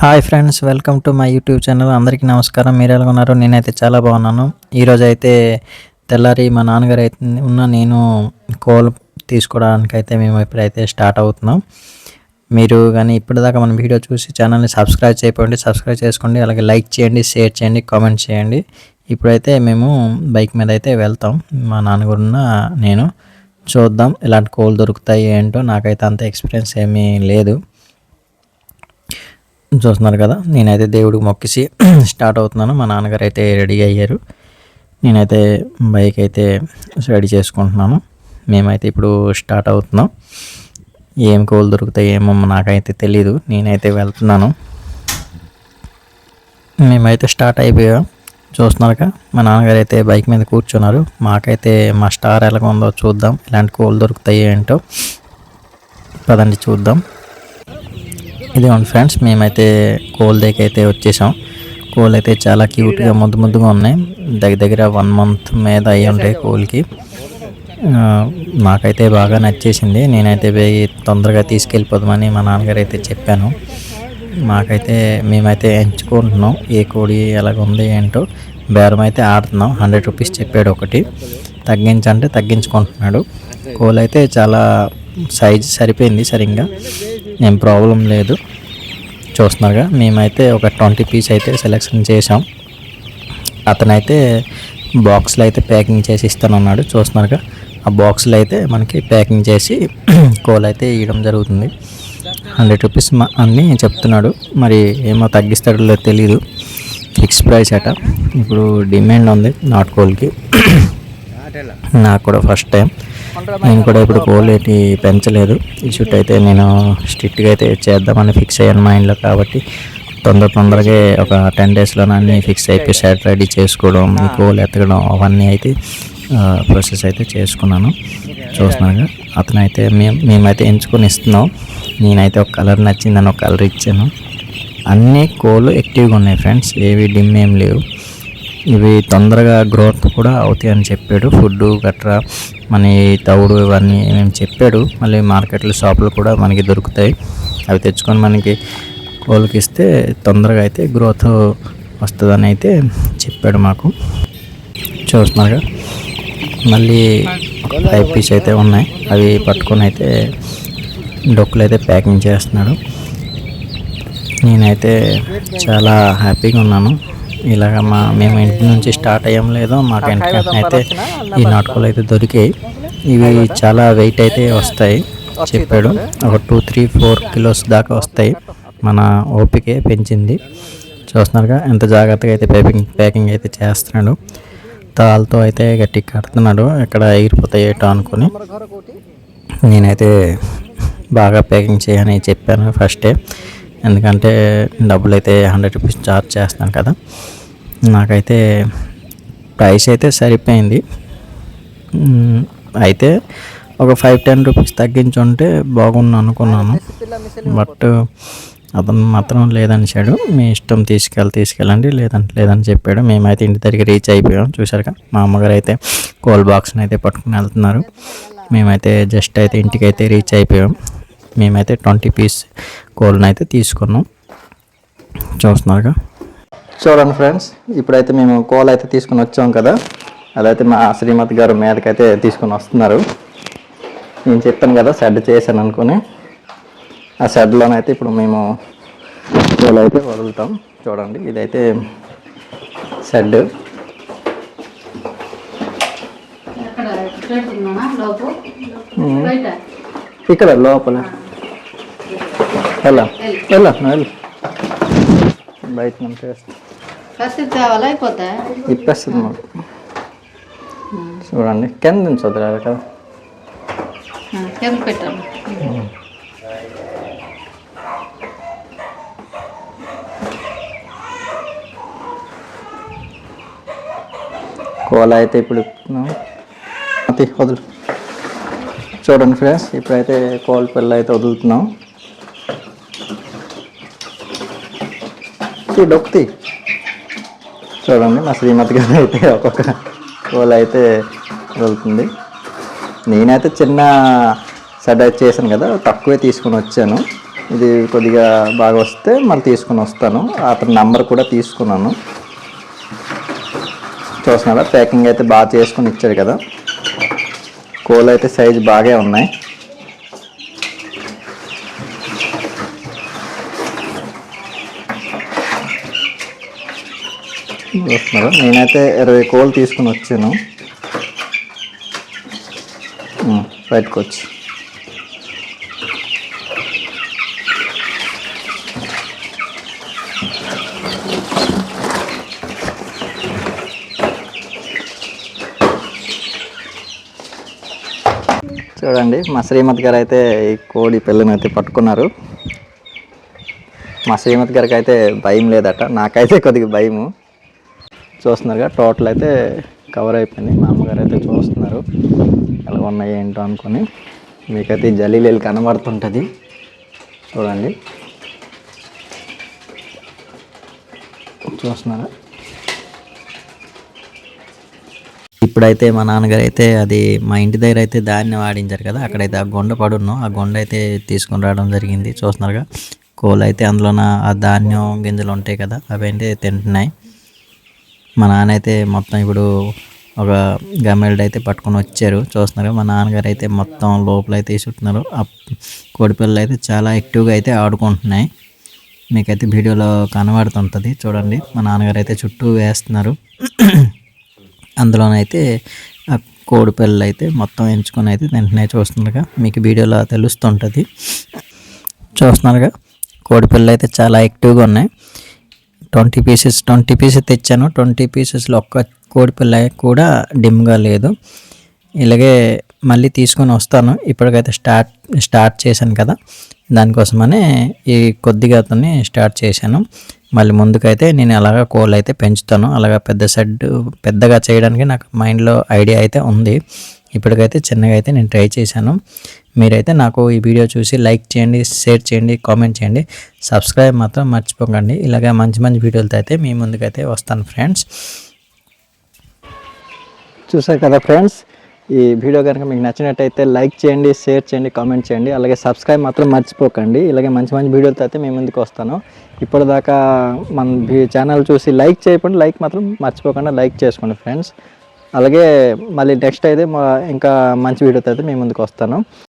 Hi friends, welcome to my YouTube channel. అందరికీ నమస్కారం. మీరు ఎలా ఉన్నారు? నేనైతే చాలా బాగున్నాను. ఈరోజు అయితే తెల్లారి మా నాన్నగారు అయితే నేను కోల్ తీసుకోవడానికి అయితే మేము ఇప్పుడైతే స్టార్ట్ అవుతున్నాం. మీరు కానీ ఇప్పటిదాకా మన వీడియో చూసి ఛానల్ని సబ్స్క్రైబ్ చేసుకోండి. అలాగే లైక్ చేయండి, షేర్ చేయండి, కామెంట్ చేయండి. ఇప్పుడైతే మేము బైక్ మీద అయితే వెళ్తాం. మా నాన్నగారున్న నేను చూద్దాం ఎలాంటి కోల్ దొరుకుతాయి ఏంటో. నాకైతే అంత ఎక్స్పీరియన్స్ ఏమీ లేదు. చూస్తున్నారు కదా, నేనైతే దేవుడికి మొక్కేసి స్టార్ట్ అవుతున్నాను. మా నాన్నగారు అయితే రెడీ అయ్యారు. నేనైతే బైక్ అయితే రెడీ చేసుకుంటున్నాను. మేమైతే ఇప్పుడు స్టార్ట్ అవుతున్నాం. ఏం కోళ్ళు దొరుకుతాయి ఏమో నాకైతే తెలీదు. నేనైతే వెళ్తున్నాను. మేమైతే స్టార్ట్ అయిపోయాం. చూస్తున్నారుగా, మా నాన్నగారు అయితే బైక్ మీద కూర్చున్నారు. మాకైతే మా స్టార్ ఎలాగ ఉందో చూద్దాం. ఇలాంటి కోళ్ళు దొరుకుతాయి ఏంటో పదండి చూద్దాం. ఇదిగోండి ఫ్రెండ్స్, మేమైతే కోల్ దగ్గర అయితే వచ్చేసాం. కోల్ అయితే చాలా క్యూట్గా ముద్దుగా ఉన్నాయి. దగ్గర 1 month మీద అయ్యి ఉంటాయి కోల్కి. నాకైతే బాగా నచ్చేసింది. నేనైతే తొందరగా తీసుకెళ్ళిపోదామని మా నాన్నగారు అయితే చెప్పాను. మేమైతే ఎంచుకుంటున్నాం ఏ కోడి ఎలాగ ఉంది ఏంటో. బేరం అయితే ఆడుతున్నాం. 100 రూపీస్ చెప్పాడు ఒకటి. తగ్గించంటే తగ్గించుకుంటున్నాడు. కోల్ అయితే చాలా సైజ్ సరిపోయింది, సరిగ్గా ఏం ప్రాబ్లం లేదు. చూస్తున్నారుగా, మేమైతే ఒక 20 పీస్ అయితే సెలెక్షన్ చేసాం. అతనైతే బాక్స్లో అయితే ప్యాకింగ్ చేసి ఇస్తానన్నాడు. చూస్తున్నారుగా, ఆ బాక్స్లో అయితే మనకి ప్యాకింగ్ చేసి కోల్ అయితే ఇవ్వడం జరుగుతుంది. 100 రూపీస్ అన్నీ చెప్తున్నాడు. మరి ఏమో తగ్గిస్తాడో తెలీదు. ఫిక్స్ ప్రైస్ అట. ఇప్పుడు డిమాండ్ ఉంది నాటుకోల్కి. నాకు కూడా ఫస్ట్ టైం. నేను కూడా ఇప్పుడు కోల్ ఏంటి పెంచలేదు. ఈ షూట్ అయితే నేను స్ట్రిక్ట్గా అయితే చేద్దామని ఫిక్స్ అయ్యాను మైండ్లో. కాబట్టి తొందరగా ఒక 10 daysలో అన్నీ ఫిక్స్ అయిపోయి షర్ట్ రెడీ చేసుకోవడం, ఈ కోల్ ఎత్తడం అవన్నీ అయితే ప్రాసెస్ అయితే చేసుకున్నాను. చూస్తున్నాను, అతనైతే మేమైతే ఎంచుకొని ఇస్తున్నాం. నేనైతే ఒక కలర్ నచ్చిందని ఒక కలర్ ఇచ్చాను. అన్నీ కోళ్ళు యాక్టివ్గా ఉన్నాయి ఫ్రెండ్స్, ఏవి డిమ్ ఏం లేవు. ఇవి తొందరగా గ్రోత్ కూడా అవుతాయి అని చెప్పాడు. ఫుడ్ గట్రా మన తవుడు ఇవన్నీ ఏమేమి చెప్పాడు. మళ్ళీ మార్కెట్లో షాపులు కూడా మనకి దొరుకుతాయి. అవి తెచ్చుకొని మనకి కోళ్ళకి ఇస్తే తొందరగా అయితే గ్రోత్ వస్తుందని అయితే చెప్పాడు మాకు. చూస్తున్నారుగా, మళ్ళీ 5 పీస్ అయితే ఉన్నాయి. అవి పట్టుకొని అయితే డొక్కులు అయితే ప్యాకింగ్ చేస్తున్నాడు. నేనైతే చాలా హ్యాపీగా ఉన్నాను. ఇలాగ మేము ఇంటి నుంచి స్టార్ట్ అయ్యాం లేదో మాకు వెంటనే అయితే ఈ నాటుకోలు అయితే దొరికాయి. ఇవి చాలా వెయిట్ అయితే వస్తాయి చెప్పాడు. ఒక 2-3-4 kilos దాకా వస్తాయి. మన ఓపికే పెంచింది. చూస్తున్నారుగా, ఎంత జాగ్రత్తగా అయితే ప్యాకింగ్ అయితే చేస్తున్నాడు. తాళ్ళతో అయితే గట్టి కడుతున్నాడు. ఎక్కడ ఎగిరిపోతాయేటో అనుకుని. నేనైతే బాగా ప్యాకింగ్ చేయని చెప్పాను ఫస్టే. ఎందుకంటే డబ్బులు అయితే 100 రూపీస్ ఛార్జ్ చేస్తాను కదా. నాకైతే ప్రైస్ అయితే సరిపోయింది. అయితే ఒక 5-10 రూపీస్ తగ్గించుంటే బాగుండు అనుకున్నాను. బట్ అతను మాత్రం లేదనిచాడు. మీ ఇష్టం తీసుకెళ్ళండి లేదని చెప్పాడు. మేమైతే ఇంటి దగ్గర రీచ్ అయిపోయాం. చూసారుగా, మా అమ్మగారు అయితే కోల్ బాక్స్ని అయితే పట్టుకుని వెళ్తున్నారు. మేమైతే జస్ట్ అయితే ఇంటికి అయితే రీచ్ అయిపోయాం. మేమైతే 20 పీస్ కోల్ని అయితే తీసుకున్నాం. చూస్తున్నారుగా, చూడండి ఫ్రెండ్స్, ఇప్పుడైతే మేము కోల్ అయితే తీసుకుని వచ్చాం కదా. అదైతే మా శ్రీమతి గారు మీదకైతే తీసుకొని వస్తున్నారు. నేను చెప్పాను కదా షెడ్ చేశాను అనుకుని. ఆ షెడ్లోనైతే ఇప్పుడు మేము కోల్ అయితే వదులుతాం. చూడండి, ఇదైతే షెడ్. ఇక్కడ లోపల వెళ్ళు బయట ఇప్పేస్తుంది మాకు. చూడండి, కింద నుంచి వదిలేదు కదా. కోల అయితే ఇప్పుడు వదులు. చూడండి ఫ్రెండ్స్, ఇప్పుడైతే కోళ్ళ పిల్ల అయితే వదులుతున్నాం. డొక్తి చూడండి, మా శ్రీమతి గారు అయితే ఒక్కొక్క కోళ్ళ అయితే వదులుతుంది. నేనైతే చిన్న షెడ్ చేశాను కదా, తక్కువే తీసుకొని వచ్చాను. ఇది కొద్దిగా బాగా వస్తే మళ్ళీ తీసుకుని వస్తాను. అతని నంబర్ కూడా తీసుకున్నాను. చూస్తున్నారా, ప్యాకింగ్ అయితే బాగా చేసుకుని ఇచ్చాడు కదా. కోళ్ళు అయితే సైజు బాగా ఉన్నాయి. చూస్తున్నారా, నేనైతే 20 కోళ్ళు తీసుకుని వచ్చాను. బయటకు వచ్చి చూడండి, మా శ్రీమతి గారు అయితే ఈ కోడి పిల్లని అయితే పట్టుకున్నారు. మా శ్రీమతి గారికి అయితే భయం లేదట, నాకైతే కొద్దిగా భయము. చూస్తున్నారుగా, టోటల్ అయితే కవర్ అయిపోయింది. మా అమ్మగారు అయితే చూస్తున్నారు ఎలా ఉన్నాయి ఏంటో అనుకొని. మీకైతే జలీలు కనబడుతుంటుంది చూడండి. చూస్తున్నారా, ఇప్పుడైతే మా నాన్నగారు అయితే అది మా ఇంటి దగ్గర అయితే ధాన్యం ఆడించారు కదా, అక్కడైతే ఆ గొండ పడున్నాం, ఆ గొండ అయితే తీసుకుని రావడం జరిగింది. చూస్తున్నారుగా, కోళ్ళు అయితే అందులోన ఆ ధాన్యం గింజలు ఉంటాయి కదా, అవి అయితే తింటున్నాయి. మా నాన్న అయితే మొత్తం ఇప్పుడు ఒక గమ్మెల్డ్ అయితే పట్టుకొని వచ్చారు. చూస్తున్నారు, మా నాన్నగారు అయితే మొత్తం లోపల అయితే చుట్టున్నారు. ఆ కోడి పిల్లలు అయితే చాలా యాక్టివ్గా అయితే ఆడుకుంటున్నాయి. మీకైతే వీడియోలో కనబడుతుంటుంది చూడండి. మా నాన్నగారు అయితే చుట్టూ వేస్తున్నారు. అందులోనైతే ఆ కోడి పిల్లలు అయితే మొత్తం ఎంచుకొని అయితే తింటున్నాయి. చూస్తున్నారుగా, మీకు వీడియోలో తెలుస్తుంటుంది. చూస్తున్నారుగా, కోడి పిల్లలు అయితే చాలా యాక్టివ్గా ఉన్నాయి. 20 పీసెస్ తెచ్చాను. 20 పీసెస్లో ఒక్క కోడి పిల్ల కూడా డిమ్గా లేదు. ఇలాగే మళ్ళీ తీసుకొని వస్తాను. ఇప్పటికైతే స్టార్ట్ చేశాను కదా, దానికోసమనే ఈ కొద్దిగా స్టార్ట్ చేశాను. మళ్ళీ ముందుకైతే నేను అలాగా కోళ్ళు అయితే పెంచుతాను. అలాగా పెద్దగా చేయడానికి నాకు మైండ్లో ఐడియా అయితే ఉంది. ఇప్పటికైతే చిన్నగా అయితే నేను ట్రై చేశాను. మీరైతే నాకు ఈ వీడియో చూసి లైక్ చేయండి, షేర్ చేయండి, కామెంట్ చేయండి, సబ్స్క్రైబ్ మాత్రం మర్చిపోకండి. ఇలాగే మంచి వీడియోలతో అయితే మీ ముందుకైతే వస్తాను ఫ్రెండ్స్. చూసారు కదా ఫ్రెండ్స్, ఈ వీడియో కనుక మీకు నచ్చినట్టయితే లైక్ చేయండి, షేర్ చేయండి, కామెంట్ చేయండి, అలాగే సబ్స్క్రైబ్ మాత్రం మర్చిపోకండి. ఇలాగే మంచి వీడియోలతో అయితే మీ ముందుకు వస్తాను. ఇప్పటిదాకా మన ఛానల్ చూసి లైక్ చేయకుండా లైక్ మాత్రం మర్చిపోకుండా లైక్ చేసుకోండి ఫ్రెండ్స్. అలాగే మళ్ళీ నెక్స్ట్ అయితే ఇంకా మంచి వీడియోతో అయితే మీ ముందుకు వస్తాను.